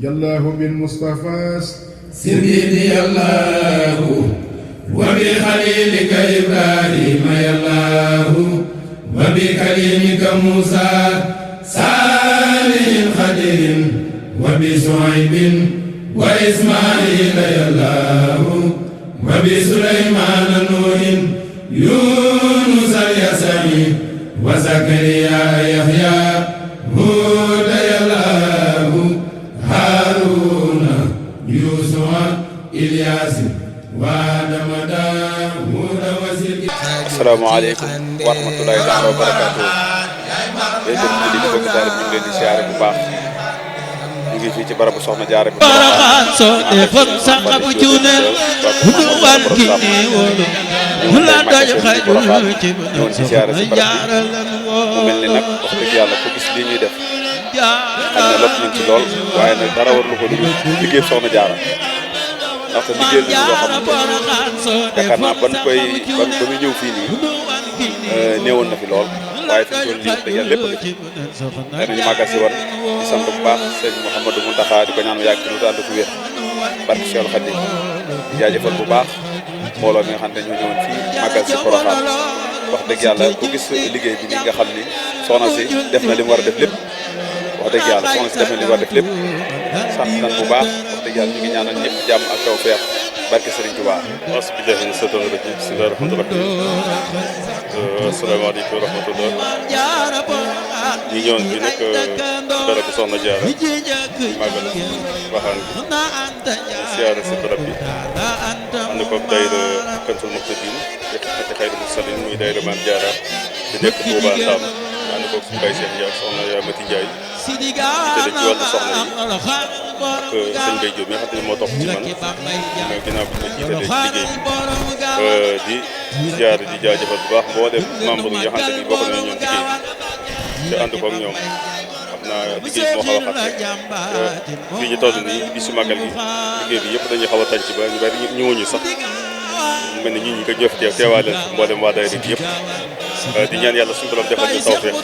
يالله بالمصطفى سيدي الله وبخليلك إبراهيم يالله وبكليمك موسى صالح خدير وبشعيب وإسماعيل يالله وبسليمان نوح يونس اليسعي وزكريا يحيى هود يالله هارون يوسف إلياس وآدم داود وزير. asalaamaaleykum wa rahmatulahi taala wa barakaatu. léegi jëm ci li ñu bëgg daal ñu ngi leen di siyaare bu baax ñu ngi fii ci barabu Soxna Jaara bi. ñëwoon ci siyaare si barab bi mu mel ni nag wax dëgg yàlla ku gis lii ñuy def xam ne lot nañ ci lool waaye nag dara warlu ko dugg liggéey Soxna Jaara ndaxte liggéey la ñu loo xamante ne yaakaar naa ba muy ñëw fii nii néewoon na fi lool waaye fi mu toll nii dëgg yàlla lépp nga ci danañu màggal si woon di sant bu baax sëñ Mouhamadou Mountakha di ko ñaan yàgg lu ànd ko wér barke Cheikh Khadim di jaajëfal bu baax mbooloo mi nga xam ne ñu ñëwoon fii màggal si Porokhane wax dëgg yàlla ku gis liggéey bi nii nga xam ni soxna si def na li mu war a def lépp wax dëgg yàlla soxna si def na li mu war a def lépp sant nañ bu baax wax dëgg yàlla ñu ngi ñaanal ñëpp jàmm ak taw feex barke Serigne Touba. asbillahi mina shaytaani rajiim bismillahi rahmaani rahiim asalaamaaleykum wa rahmatullah ñu ñëwoon fii nag barabu Soxna Jaara màggal Porokhane bi siyaare si barab bi ànd koog daayira Kanzul Muhtadin ci xayru mursaliin muy daayira Maam Jaara di nekk Touba Ndam ànd koog suñu Baye Cheikh Ndiaye soxna yaa Mati Ndiaye jëlee ci wàllu soxna yi ak sëñ Baye Diop mi nga xam ne moo topp ci man mais ginnaaw bi ñu jiitalee ci liggéey bi di ziar di jaajëfal bu baax mboolem membre yi nga xam ne bokk nañu ñoom liggéey bi te ànd koog ñoom xam naa liggéey bi moo xaw a xat rek fii ñu toll nii bisu màggal gi liggéey bi yëpp dañuy xaw a tànc ba ñu bari ñëwuñu sax mu mel ni ñi ko ñëw fi teew teewaaleel mboolem waa daayira bi yëpp di ñaan yàlla suñu borom defal ñu tawfeex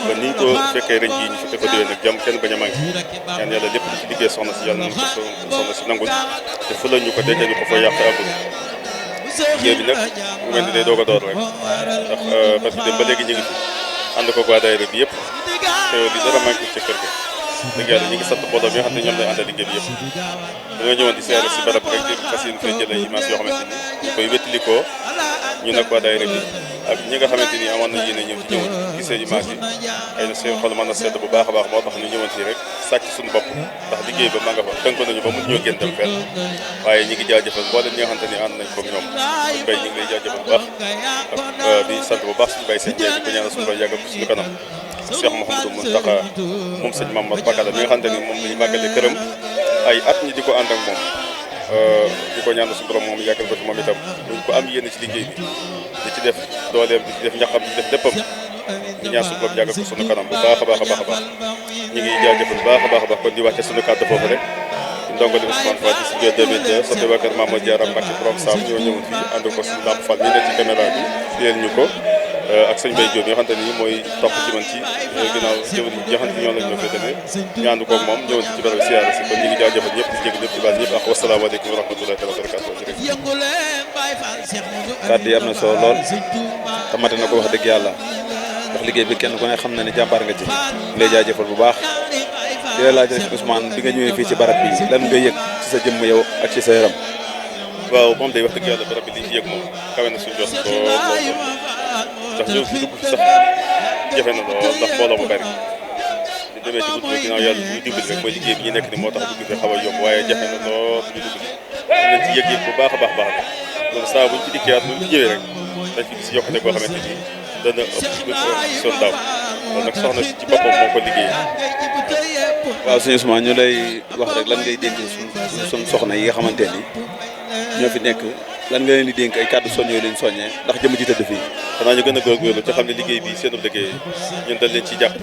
ba ni ñu ko fekkee ren jii ñu fekkee ko déwén nag jàmm kenn bañ a manqué ñaan yàlla lépp ci liggéey soxna si yàlla nañ ko soxna si nangul te fulal ñu ko dencee ñu ko fa yàq àggul liggéey bi nag mu mel ni day doog a door rek ndax parce que dem ba léegi ñu ngi fi ànd ko waa daayira bi yëpp te li dara manqué ci kër ga dëgg yàlla ñu ngi sant mbooloo mi nga xam ne ñoom lay àndal liggéey bi yëpp dañoo ñëwoon di seere si barab rek di fas yéene fay jëlee image yoo xamante ni ñu koy wéttilikoo ñu nag waa daayira bi ak ñi nga xamante ni amoon na yéene ñëw ci ñëwoon gisee image yi ay na seen xol mën na sedd bu baax a baax moo tax ñu ñëwoon fii rek sàcc suñu bopp ndax liggéey ba maa nga fa tënk nañu ba mu ñoo génn dem fenn waaye ñi ngi jaajëfal mboolem ñi nga xamante ni ànd nañ koog ñoom suñu bay ñi ngi lay jaajëfal bu baax ak di sant bu baax suñu bay seen jeey di ko ñaanal suñu bay yàggal ko suñu kanam Cheikh Mouhamadou Mountakha moom sëñ Mamadou Bakala mi nga xamante ni moom lañu màggale këram ay at ñi di ko ànd ak moom di ko ñaanal suñu borom moom yàggal ko fi moom itam duñ ko am yéene ci liggéey bi di ci def dooleem di ci def ñaxam di def léppam ñu ñaan suñu borom yàggal ko suñu kanam bu baax a baax a baax a baax ñu ngi jaajëfal bu baax a baax a baax kon di wàcce suñu kàddu foofu rek ndongole Ousmane Fall ci studio 2002 sotti waa kër Mamadou Diarra Mbacke borom Sam ñoo ñëwoon fii ànd ko suñu Lamp Fall ñu ne ci caméra bi fiyel ñu ko ak sëñ Baye Diop yi nga xamante ni mooy topp ci man ci ginnaaw jëwriñ yi nga xamante ni ñoo lañ ñoo féetale ñu ànd koog moom ñëwoon ci barab siyaare si kon ñu ngi jaajëfal ñëpp di jégg ñëpp di baal ñëpp ak wasalaamaaleykum wa rahmatullahi wa barakatuh kàddu yi am na solo lool tamate na ko wax dëgg yàlla ndax liggéey bi kenn ku ne xam na ne jàmbaar nga ci lay jaajëfal bu baax di la laaj rek Ousmane bi nga ñëwee fii ci barab bi lan nga yëg ci sa jëmm yow ak ci sa yaram. waaw moom day wax dëgg yàlla barab bi li ci yëg moom kawe na suñu jos lool ndax ñëw fi dugg fi sax jafe na lool ndax mbooloo mu bari ñu demee ci guddi ginnaaw yàlla ñuy dimbali rek mooy liggéey bi ñu nekk ni moo tax dugg fi xaw a yomb waaye jafe na lool ñu dugg nañ ci yëg-yëg bu baax a baax baax na loolu saa buñ ci dikkiwaat bu ñu ñëwee rek dañ fi gis yokkute boo xamante ni dana ëpp son daaw loolu nag soxna si ci boppam moo ko liggéey. waaw sëñ Ousmane ñu lay wax rek lan ngay dénk suñu soxna yi nga xamante ni ñoo fi nekk lan nga leen di dénk ay kàddu soññoo leen soññee ndax jëm ji tëdd fii. xanaa ñu gën a góorgóorlu ci xam ne liggéey bi seenu liggéey ñun dañ leen ci jàpp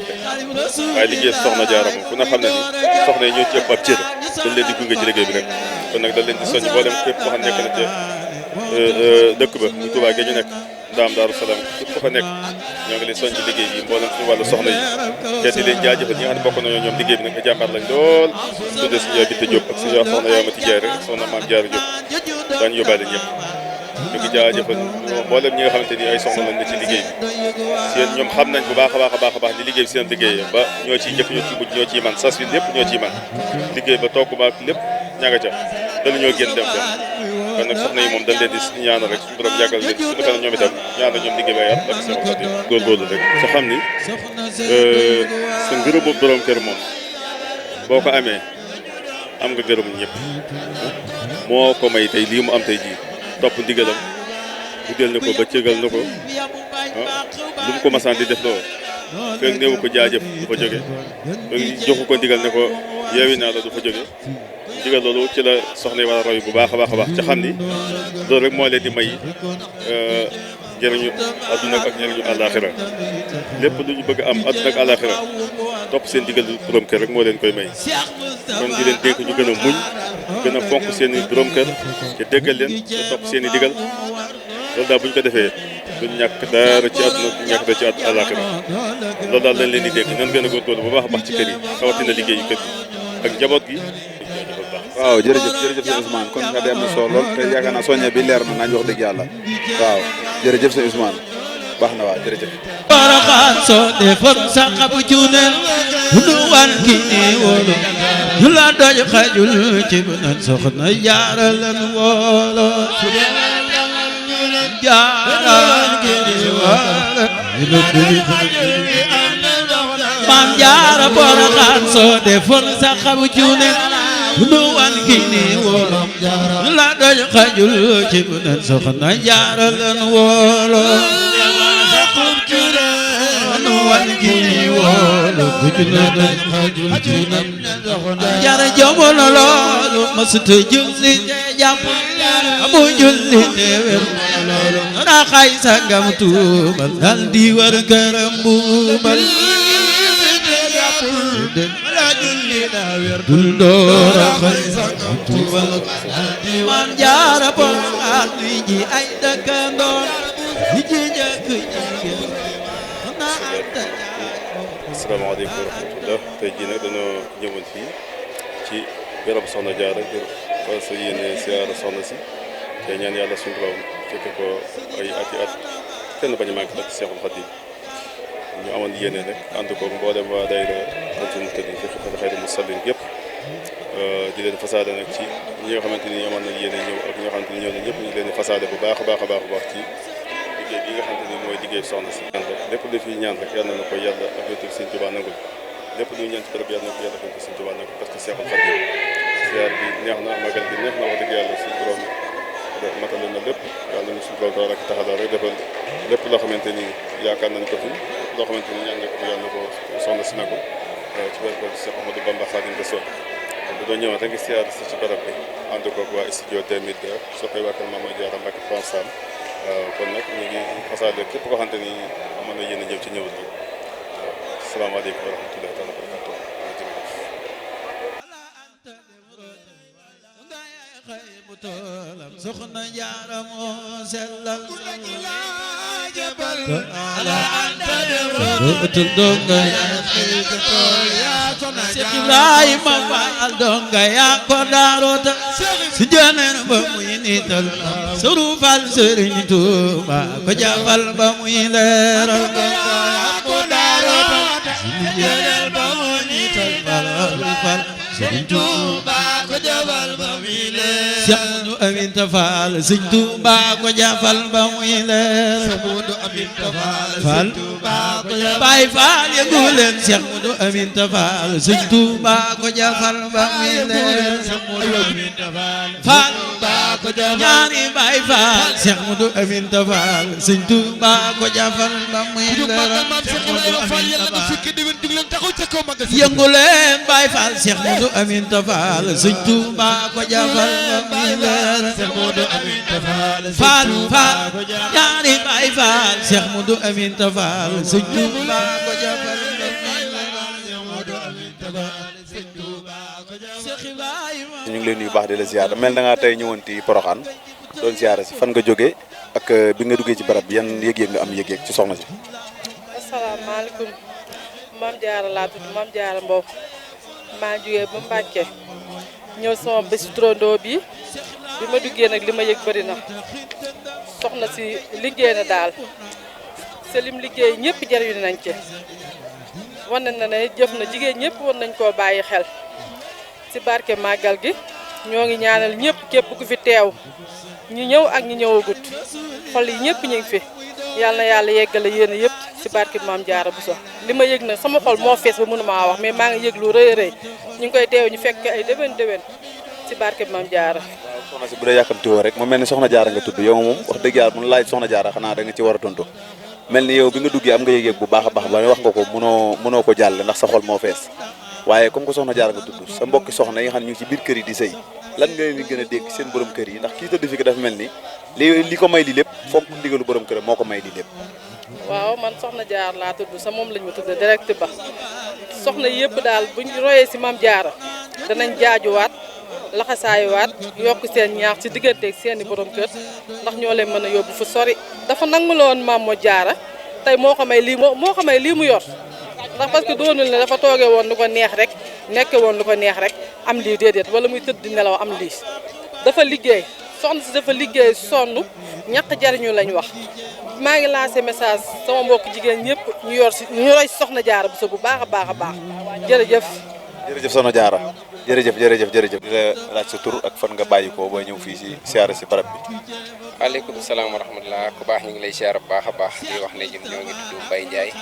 waaye liggéey Soxna Jaara moom ku ne xam ne ni soxna yi ñoo ci ëpp ab cër dañ leen di gunge ci liggéey bi rek kon nag dañ leen di soññ boo dem képp koo xam nekk na ca dëkk ba muy Touba gi ñu nekk Ndaam Daaru Salaam képp ku fa nekk ñoo ngi leen soñ ci liggéey bi mboolem ci wàllu soxna yi te di leen jaajëfal ñi nga xam ne bokk nañoo ñoom liggéey bi nag nga jàmbaar lañ lool tudde si ñoo Binta Diop ak si ñoo soxna yoo ma ci jaay rek soxna Maam Jaara Diop daañu yóbbaale ñëpp ñu ngi jaajëfal mboolem ñi nga xamante ni ay soxna lañ ne ci liggéey bi seen ñoom xam nañ bu baax a baax ni liggéey bi seen liggéey ba ñoo ciy njëkk ñoo ciy mujj ñoo ciy man sas wi lépp ñoo ciy man liggéey ba toog ba lépp ñaga ca dana ñoo génn dem fenn kon nag soxna yi moom dañ leen di ñaanal rek suñu borom yàggal leen suñu kanam ñoom itam ñaanal ñoom liggéey ba yàlla ak seen xarit góorgóorlu rek te xam ni sa ngërëmu borom kër moom boo ko amee am nga gërëm ñëpp moo ko may tey lii mu am tey jii topp ndigalam guddeel na ko ba cëgal na ko lu mu ko masaan di def loo fekk néewu ko jaajëf du fa jóge fekk joxu ko ndigal ne ko yeewi naa la du fa jóge ndigal loolu ci la soxna yi war a roy bu baax a baax ca xam ni loolu rek moo leen di may njëriñu adduna ak njëriñu àllaaxira lépp lu ñu bëgg am adduna ak àllaaxira topp seen digal borom kër rek moo leen koy may kon di leen dénk ñu gën a muñ gën a fonk seen i borom kër te déggal leen te topp seen i digal loolu daal bu ñu ko defee duñ ñàkk dara ci adduna duñ ñàkk dara ci àllaaxira loolu daal lañ leen di dénk nan gën a góorgóorlu bu baax a baax ci kër yi rawatina liggéeyu kër gi ak njaboot gi. waaw jërëjëf sëñ Ousmane kon nga dem na solo lool te yaakaar naa soññe bi leer na nañ wax dëgg yàlla waaw jërëjëf sëñ Ousmane baax na waaw jërëjëf Porokhane soo defoon sa xabu cuuneen nu wan ki ni wóolu ñu la doj xajul ci bu nan soxna Jaara lan wóolu Jaara ki ni wóolu Maam Jaara Porokhane soo defoon sa xabu cuuneen nu wan ki ni wóolu ñu la doj xajul ci bu nan soxna Jaara lan wóolu Jaara jomolo loolu masuta julli te jàpp amu julli te wér na xay sangam tuubal dal di war këram buubal dul doora xay sangam tuubal Maam Jaara Porokhane ji ay dëkkandoor di ji jëkk jigéen asalaamaaleykum wa rahmatullah tey jii nag dañoo ñëwoon fii ci garabu soxna Jaara ngir fas yéene siyaara soxna si te ñaan yàlla suñu borom fekk ko ay ati at kenn bañ a manqué nag Seexul Xadiim ñu amoon yéene rek ànd ko mboolem waa daayira Ansaarul Muhtadin fi xayri musallin yëpp di leen fasaade nag ci ñi nga xamante ni amoon nañ yéene ñëw ak ñi nga xamante ni ñëw nañ ñëpp ñu leen di fasaade bu baax a baax ci liggéey bi nga xamante ni mooy liggéey soxna si lépp lu fi ñaan rek yàlla na ko yàlla ak yonent Sëñ Tuubaa nangul lépp lu ñaan ci bërëb yàlla na ko yàlla ak yonent Sëñ Tuubaa nangul parce que Seexul Xadiim siyaar bi neex na magal bi neex na wax dëgg yàlla suñu borom matale na lépp yàlla nañu suñu borom tabaaraka taala rek defal lépp loo xamante ni yaakaar nañ ko fi loo xamante ni ñaan nga ko fi yàlla na ko soxna si nangul ci barke Cheikh Ahmadou Bamba Xaadimu Rasuul bu doon ñëwaat rek siyaar si ci barab bi ànd ko waa studio 2002 soppay waa kër Mame Diarra Mbacké Ponsam kon nag ñu ngi fasaale képp koo xamante ni mën na yéen a ñëw ci ñëwal bi asalaamaaleykum wa rahmatullahi taala wa barakatuh soxna Jaara moo sellal Seex Ibrahima Faal donga yaa ko daarota si jëneen ba muy niital suru fal Sëriñ Tuuba ko jafal ba muy leeral ko daarota si jëneen ba muy niital fal Sëriñ Tuuba ko jafal ba muy leeral Seex Mudu Aminta Faal Sëriñ Tuuba ko jafal ba muy leeral Seex Mudu Aminta Faal Baay Faal yëngu leen Seex Mudu Aminta Faal Sëriñ Tuuba ko jafal ba muy leeral Seex Mudu Aminta Faal ñaari Baay Faal Seex Mudu Aminta Faal Sëriñ Tuuba ko jafal ba muy leeral yëngu leen Baay Faal Seex Mudu Aminta Faal Sëriñ Tuuba ko jafal ba muy leeral Faal ñaari Baay Faal Seex Mudu Aminta Faal Sëriñ Tuuba ko jafal ñu ngi leen nuyu baax di la ziar mel na nga tey ñëwoon ci Porokhane doon ziar si fan nga jógee ak bi nga duggee ci barab bi yan yëg-yëg nga am yëg-yëg ci soxna si. asalaamaaleykum Mame Diarra laa tudd Mame Diarra Mbow maa jógee ba Mbàkke ñëw sama bési turandoo bi ma duggee nag li ma yëg bëri na soxna si liggéey na daal se lim liggéey ñëpp jariñu nañ ci wan na ne jëf na jigéen ñëpp war nañ koo bàyyi xel si barke màggal gi ñoo ngi ñaanal ñëpp képp ku fi teew ñi ñëw ak ñi ñëwagut xol yi ñëpp ñu ngi fi yàlla na yàlla yeggale yéen yëpp si barke Mame Diarra Bousso li ma yëg nag sama xol moo fees ba mënu maa wax mais maa ngi yëg lu rëy a rëy ñu ngi koy teew ñu fekk ay déwén si barke Mame Diarra. waaw soxna si bu dee yàkkamtiwoo rek mu mel ni soxna Diarra nga tudd yow moom wax dëgg yàlla mun laaj soxna Diarra xanaa da nga ci war a tontu mel ni yow bi nga duggee am nga yëg-yëg bu baax a baax ba wax nga ko mënoo ko jàll ndax sa xol moo fees waaye comme que soxna Diarra nga tudd sa mbokki soxna yi nga xam ne ñu ngi ci biir kër yi di sëy lan nga leen di gën a dégg seen borom kër yi ndax kii tëdd fi ko dafa mel ni li ko may li lépp foog ndigalu borom kër moo ko may li lépp. waaw man soxna Diarra laa tudd sa moom lañ ma tudd direct ba soxna yëpp daal buñ royee si Mame Diarra danañ jaajuwaat laxasaayuwaat yokk seen ñaax ci digganteeg seeni borom kër ndax ñoo leen mën a yóbbu fu sori dafa nanguloon Mame Diarra tey moo ko may lii mu yor ndax parce que doonul ne dafa toogee woon lu ko neex rek nekke woon lu ko neex rek am lii déedéet wala muy tëdd di nelaw am lii dafa liggéey soxna si dafa liggéey sonn ñàkk jariñu lañ wax maa ngi lancé message sama mbokk jigéen ñëpp ñu roy soxna Diarra Bousso bu baax a baax a baax jërëjëf soxna Diarra jërëjëf di la laaj sa tur ak fan nga bàyyi ko ba ñëw fii si siyaare si barab bi. waaleykum salaam wa rahmatulah ku baax ñu ngi lay siyaare bu baax a baax di wax ne ñun ñoo ngi tudd Mbaye Ndiaye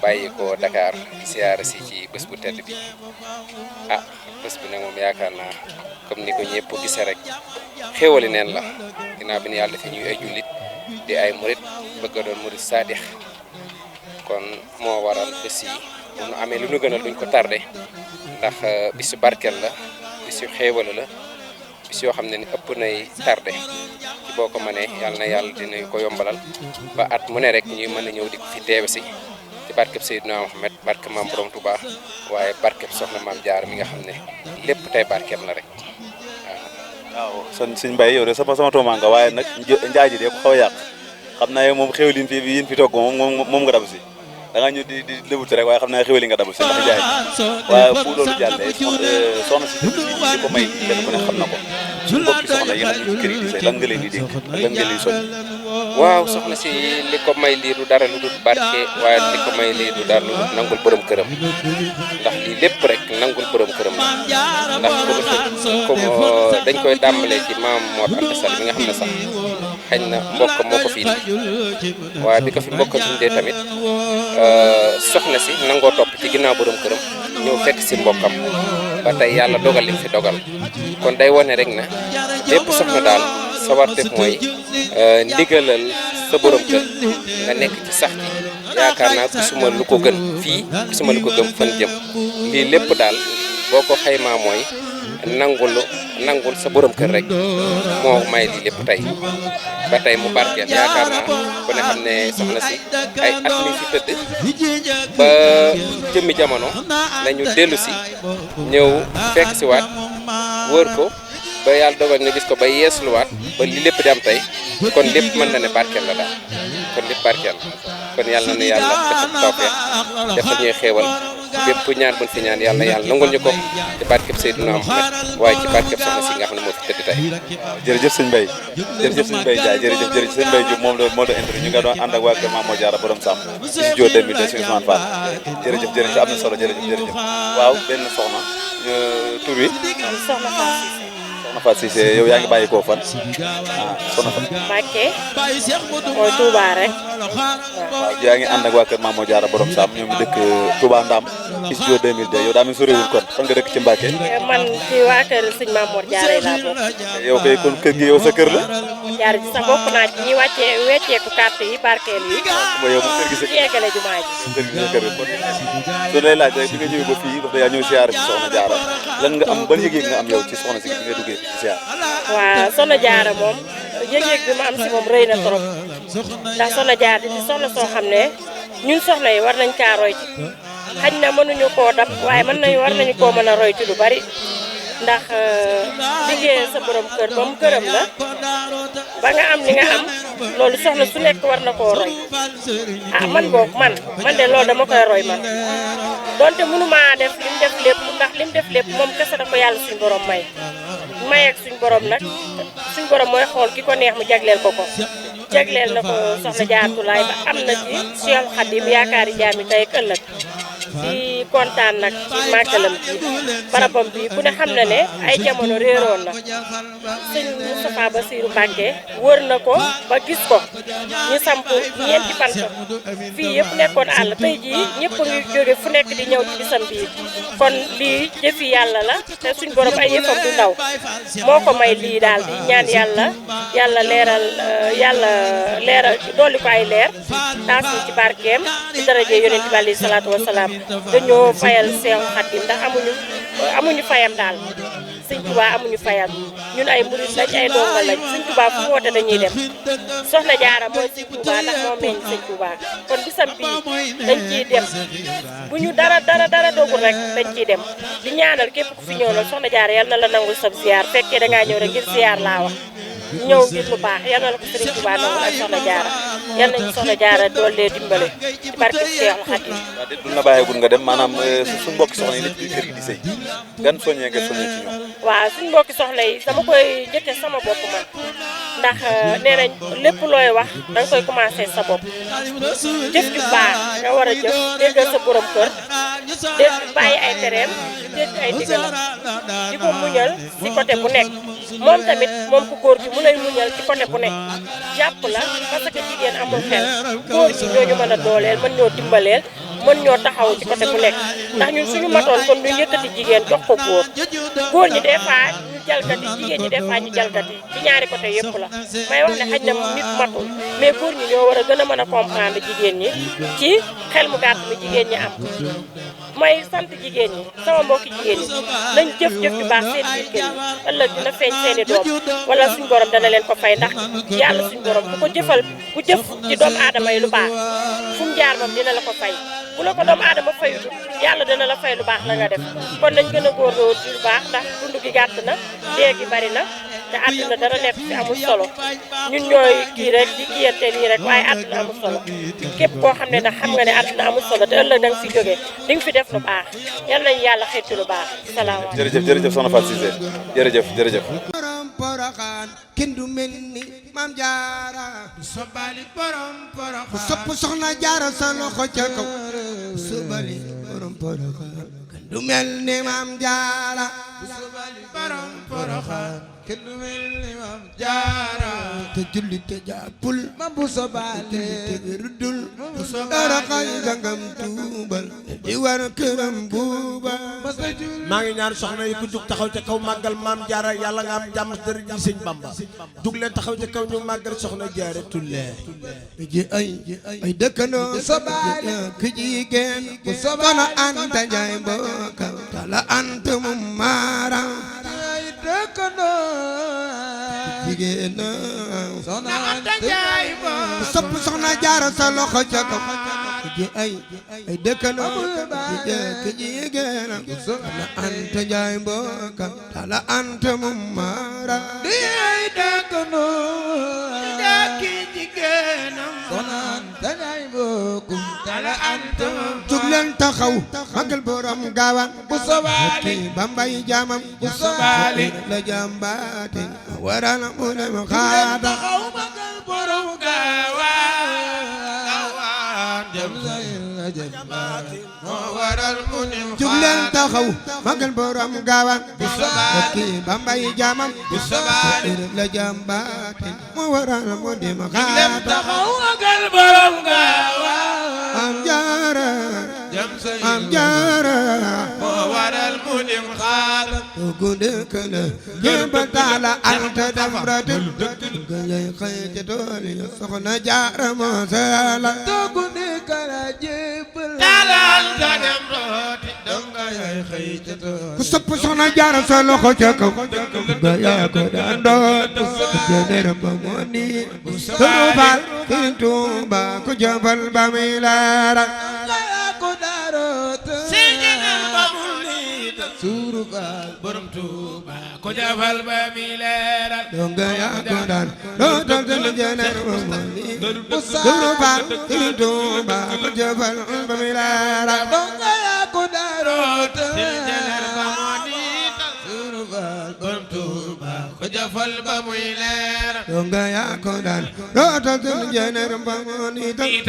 bàyyi ko Dakar di siyaare si ci bés bu tedd bi bés bi nag moom yaakaar naa comme ni ko ñëpp gisee rek xéewali neen la ginnaaw bi ne yàlla fi ñuy ay jullit di ay murit bëgg a doon murit saadix kon moo waral bés yi bu nu amee lu nu gënal duñ ko tardé ndax bisu barkeel la bisu xéewal la bis yoo xam ne ni ëpp nay tardé ci boo ko mënee yàlla na yàlla dinañ ko yombalal ba at mu ne rek ñuy mën a ñëw di ko fi teewe si ci barkeb Seydina Mohamed barke Maam Borom Touba waaye barkeb soxna Mame Diarra mi nga xam ne lépp tey barkeel la rek waaw sëñ Mbaye yow de sama tooma nga waaye nag njaay ji de ko xaw a yàq xam naa yow moom xéwlin fi yin fi togg moom nga dabu si da nga ñu di lëbut rek waaye xam naa xéwli nga dabu si ndax njaay waaye bu loolu jàllee soxna si di ko may kenn ku ne xam na ko mbokki soxna yi nga xam ne kër yi di say lan nga leen di dégg ak lan nga leen di soñ waaw soxna si li ko may lii du dara lu dul barke waaye li ko may lii du dara lu dul nangul borom këram ndax lii lépp rek nangul borom këram la ndax comme dañ koy tàmbalee ci maam Mor Anta Sall mi nga xam ne sax xañ na mbokk moo ko fi indi waaye bi ko fi mbokk indee tamit soxna si nangoo topp ci ginnaaw borom këram ñëw fekk si mbokkam ba tey yàlla dogal li fi dogal kon day wane rek na lépp soxna daal sa warteef mooy ndigalal sa borom kër nga nekk ci sax ci yaakaar naa gisuma lu ko gën fii gisuma lu ko gën fan jëm lii lépp daal boo ko xaymaa mooy nangul sa borom kër rek moo may lii lépp tey ba tey mu barkeel yaakaar naa ku ne xam ne soxna si ay at mi fi tëdd ba jëmmi jamono nañu dellu si ñëw fekk si waat wër ko ba yàlla dogal nga gis ko ba yeesluwaat ba li lépp di am tey kon lépp mën na ne barkeel la daal kon lépp barkeel kon yàlla na yàlla defal tawfeex defal ñuy xéewal bépp ñaan buñ fi ñaan yàlla nangul ñu ko ci barkeb Seydina Muhammad waaye ci barkeb soxna si nga xam ne moo fi tëdd tey. waaw jërëjëf sëñ Mbaye Ndiaye jërëjëf sëñ Mbaye Diop moo doon interview ñu nga doon ànd ak waa kër Mame Diarra borom Sam ci studio 2002 ci Ousmane Fall jërëjëf am na solo jërëjëf waaw benn soxna tur wi soxna Fatou Cissé yow yaa ngi bàyyi koo fan soxna Fatou Mbacké mooy Touba rek waaw yaa ngi ànd ak waa kër Mame Diarra borom Sam ñoom ñu dëkk Touba Ndam ci studio 2002 yow daa mel soriwul kon fan nga dëkk ci Mbacké man ci waa kër sëñ Mame Diarra laa bokk yow kay kon kër gi yow sa kër la jaar ci sa bokk naa ci ñi wecceeku carte yi barkeel yi yow moom kër gi sa yeggale jumaa ji kër gi sa kër kon su lay laaj rek bi nga ñëwee ba fii wax dëgg yaa ñëw siyaare ci soxna Diarra lan nga am ban yëg-yëg nga am yow ci soxna si bi nga duggee ci siyaare waaw soxna Diarra moom yëg-yëg bi ma am si moom rëy na trop ndax soxna Diarra di soxna soo xam ne ñun soxna yi war nañ kaa roy ci xañ na mënuñu koo dab waaye war nañu koo mën a roy ci lu bari ndax liggéey sa borom kër ba mu gërëm la ba nga am li nga am loolu soxna su nekk war na koo roy ah man boog man de loolu dama koy roy man donte mënuma def lim def lépp ndax lim def lépp moom kese da ko yàlla suñu borom may ak suñu borom nag suñu borom mooy xool ki ko neex mu jagleel ko jagleel na ko soxna Jaaratullaay ba am na ci Cheikh Khadim yaakaari jaami tey ak ëllëg di kontaan nag ci màggalam bi barabam bi ku ne xam na ne ay jamono réeroon na sëñ Moustapha Bassirou Mbacké wër na ko ba gis ko ñu samp ñeenti bant fii yëpp nekkoon àll tey jii ñëpp ngi jóge fu nekk di ñëw ci bisam bii kon lii jëfi yàlla la te suñ borom ay yëfam du ndaw moo ko may lii daal di ñaan yàlla leeral dolli ko ay leer taas ci barkeem ci daraje yonent bi alayhi salaatu wasalaam dañoo fayal Seexu Xaadim ndax amuñu fayam daal Sëñ Tuubaa amuñu fayam ñun ay murid lañ ay donga lañ Sëñ Tuubaa fu mu woote dañuy dem Soxna Jaara mooy Sëñ Tuubaa ndax moo meññ Sëñ Tuubaa kon bisam bii dañ ciy dem bu ñu dara dogul rek dañ ciy dem di ñaanal képp ku fi ñëw nag Soxna Jaara yal na la nangul sab ziar fekkee dangaa ñëw rek ngir ziar laa wax ñëw ngir lu baax yal na la ko Sëriñ Tuubaa nangul ak Soxna Jaara yal nañu Soxna Jaara doolee dimbale ci barke Seexul Xaadim duñ la bàyyeegul nga dem maanaam suñu mbokki soxna yi nekk ci kër gi di sëy gan soññee nga soññee ci ñoom. waaw suñu mbokki soxna yi dama koy jëkke sama bopp man ndax nee nañ lépp looy wax danga koy commencé sa bopp jëf ju baax nga war a jëf déggal sa borom kër dégg bàyyi ay tereem dégg ay digalam di ko muñal ci côté bu nekk moom tamit moom ku góor gi mu lay muñal ci côté bu nekk jàpp la parce que jigéen amul xel góor ñi ñooñu mën a dooleel mën ñoo dimbaleel mën ñoo taxaw ci côté bu nekk ndax ñun suñu matoon kon ñu yëkkati jigéen jox ko góor ñi des fois ñu jalgati jigéen ñi des fois ñu jalgati ci ñaari côté yëpp la may wax ne xaj na nit matul mais góor ñi ñoo war a gën a mën a comprendre jigéen ñi ci xel mu gàtt mi jigéen ñi am may sant jigéen ñi sama mbokki jigéen ñi nañ jëf ju baax seen biir kër yi ëllëg dina feeñ seeni doom wala suñu borom dana leen ko fay ndax yàlla suñu borom ku jëf ci doomu aadama yi lu baax fu mu jaar moom dina la ko fay bu la ko doomu aadama fayut yàlla dina la fay lu baax la nga def kon nañ gën a góorgóorlu ci lu baax ndax dund gi gàtt na dee gi bari na te àdduna dara nekk fi amul solo ñun ñooy kii rek di kiyante nii rek waaye àdduna amul solo képp koo xam ne nag xam nga ne àdduna amul solo te ëllëg da nga fi jógee di nga fi def lu baax yal nañu yàlla xeeti lu baax salaamaaleykum. jërëjëf soxna Fatou Cissé jërëjëf. Poroxaan kenn du mel ni Maam Jaara sobali borom Poroxaan sopp Soxna Jaara sa loxo ca kaw sobali borom Poroxaan kenn du mel ni Maam Jaara sobali borom Poroxaan kenn du mel ni Maam Jaara te julli te jàppul ma bu sobale te ruddul dara xay gangam tuubal di war këram buuba maa ngi ñaan soxna yi ku jug taxaw ca kaw màggal Maam Jaara yàlla nga am jàmm dër ji sëñ Bamba jug leen taxaw ca kaw ñu màggal Soxna Jaara Tulle ji ay dëkkandoo sobale ku jigéen ku sobana Anta Njaay mbokkam tala Anta mu maara ay dëkkandoo jigéen Soxna Anta Njaay mbokkam sopp Soxna Jaara sa loxo ca kaw ji ay dëkkandoo ku jigéen tala Anta Njaay mbokkam tala Anta mu maara di ay dëkkandoo ki jigéenam Soxna Anta Njaay mbokkam tala Anta jug leen taxaw magal borom Gaawaan bu sobaali Bambay jaamam bu sobaali la jambaate waral mu dem xaada taxaw magal borom Gaawaan la jambaate moo waral mu dem xaada jug leen taxaw magal borom Gaawaan bu sobaali Bambay jaamam bu sobaali la jambaate moo waral mu dem xaada taxaw magal borom Gaawaan Maam Jaara Maam Jaara moo waral mu dem xaada ku dëkk la ñépp taala Anta dem ratul nga lay xëy ca tool yi Soxna Jaara moo sala ku dëkk la ñépp taala Anta dem ratul nga lay xëy ca tool ku sopp Soxna Jaara sa loxo ca kaw nga yaa ko daan doot jëneer ba moo ni suru faal Sëriñ Tuuba ku jëfal ba muy laara suru borom Tuuba ko jafal ba mi leeral donga yaa ko daan dootal sunu jëneer ba mooni Sëriñ Faal Sëriñ Tuuba ko jafal ba mi leeral donga yaa ko daan dootal sunu jëneer ba mooni Sëriñ Faal borom Tuuba ko jafal ba muy leeral donga yaa ko daan dootal sunu jëneer ba mooni Sëriñ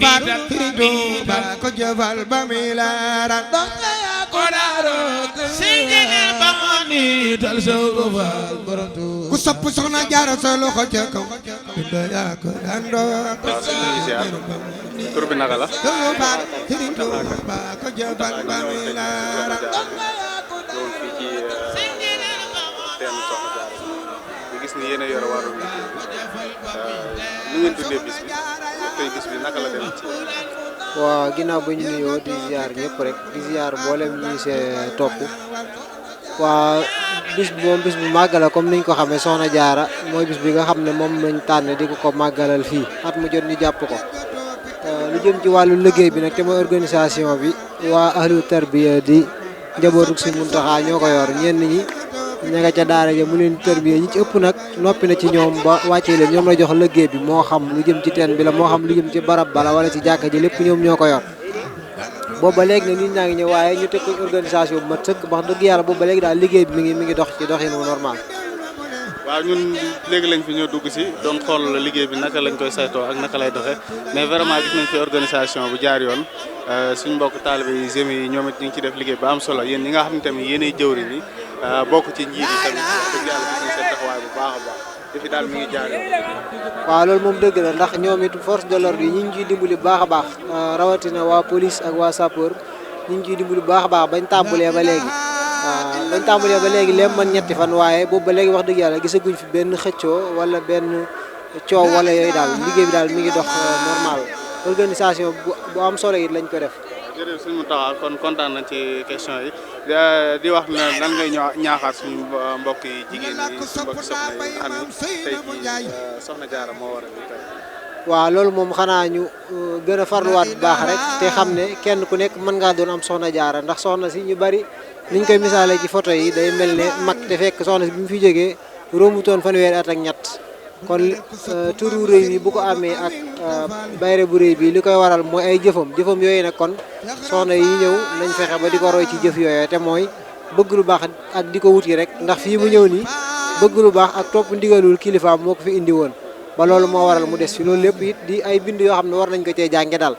Faal Sëriñ Tuuba ko jafal ba muy leeral donga yaa ko daan dootal sunu jëneer ba mooni tal Sëriñ Faal borom Tuuba ku sopp Soxna Jaara sa loxo ca kaw donga yaa ko daan dootal sunu jëneer ba mooni tur bi naka la Sëriñ Tuuba ko jafal ba muy leeral ñëwoon fii ci teen Soxna Jaara ñu gis ni yéen a yore wàllu liggéey nu ngeen tuddee bis bi tey bis bi naka la dem ci waaw ginnaaw ba ñu nuyoo di ziar ñëpp rek di ziar mboolem ñi see topp waa bis bi moom bis bu màgg la comme niñ ko xamee Soxna Jaara mooy bis bi nga xam ne moom lañ tànn di ko màggalal fii at mu jot ñu jàpp ko lu jëm ci wàllu liggéey bi nag te mooy organisation bi waa ahlu tarbiya di njabootu Sëriñ Muntaxa ñoo ko yor ñenn ñi ña nga ca daara ja mu leen tarbiya ñi ci ëpp nag noppi na ci ñoom ba wàccee leen ñoom la jox liggéey bi moo xam lu jëm ci teen bi la moo xam lu jëm ci barab bala wala ci jàkka ji lépp ñoom ñoo ko yor boobu ba léegi nag nit ñaa ngi ñëw waaye ñu teg ko organisation bu mat sëkk wax dëgg yàlla boobu ba léegi daal liggéey bi mi ngi dox ci doxinu normal. waaw ñun léegi lañ fi ñëw dugg si doon xool liggéey bi naka lañ koy saytoo ak naka lay doxee mais vraiment gis nañ fi organisation bu jaar yoon suñ mbokk taalibe yi GMI yi ñoom it ñu ngi ci def liggéey ba am solo yéen ñi nga xam ne tamit yéenay jëwriñ yi bokk ci njiit yi tamit wax dëgg yàlla gis nañ seen taxawaay bu baax a baax defi daal mi ngi jaar yoon. waaw loolu moom dëgg la ndax ñoom it force de l'ordre yi ñu ngi ciy dimbali bu baax a baax rawatina waa police ak waa sapeur ñu ngi ciy dimbali bu baax a baax bañ tàmbalee ba léegi. waaw bañ tàmbalee ba léegi léem man ñetti fan waaye boobu ba léegi wax dëgg yàlla gisaguñ fi benn xëccoo wala benn coow wala yooyu daal liggéey bi daal mi ngi dox normal organisation bu am solo it lañ ko def. jërëjëf suñu taxaw kon kontaan nañ ci question yi di wax ne nan ngay ñaaxaat suñu mbokk yi jigéen ñi mbokk soxna yi nga xam ne tey jii Soxna Jaara moo war a nii tey. waaw loolu moom xanaa ñu gën a farluwaat bu baax rek te xam ne kenn ku nekk mën ngaa doon am Soxna Jaara ndax soxna si ñu bari niñ koy misaale ci photo yi day mel ne mag te fekk soxna si bi mu fi jógee rombutoon fanweeri at ak ñett kon turu rëy bi bu ko amee ak bayre bu rëy bi li koy waral mooy ay jëfam yooyu nag kon soxna yi ñëw nañ fexe ba di ko roy ci jëf yooyu te mooy bëgg lu baax ak di ko wuti rek ndax fii mu ñëw nii bëgg lu baax ak topp ndigalul kilifaam moo ko fi indi woon ba loolu moo waral mu des fi loolu lépp it di ay bind yoo xam ne war nañ ko cee jànge daal.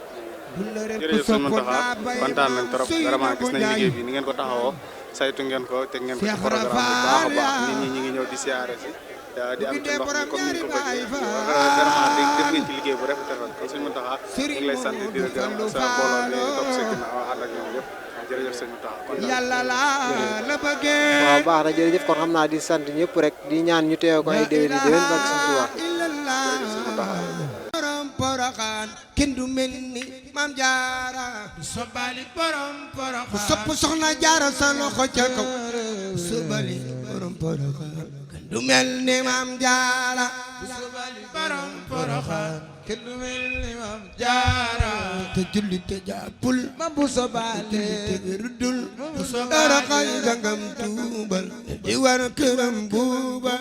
jërëjëf sëñ Mountakha kontaan nañ trop vraiment gis nañ liggéey bi ni ngeen ko taxawoo saytu ngeen ko teg ngeen ko ci programme bu baax a baax nit ñi ngi ñëw di siyaare si di am ci ndox mi comme ni ñu ko bëggee vraiment def ngeen ci liggéey bu rafet kon sëñ Mountakha ñu ngi lay sant di la gërëm sa mbooloo mi topp sa ginnaaw ànd ak ñoom yëpp jërëjëf sëñ Mountakha waaw baax na jërëjëf kon xam naa di sant ñëpp rek di ñaan ñu teew ko ay déwén yi déwén bak suñu Tuubaa jërëjëf sëñ Mountakha Poroxaan kenn du mel ni Maam Jaara sobali borom Poroxaan ku sopp Soxna Jaara sa loxo ca kaw sobali borom Poroxaan kenn du mel ni Maam Jaara sobali borom Poroxaan kenn du mel ni Maam Jaara te julli te jàppul ma bu sobali te wérdul dara xay dangam tuubal di war këram buuba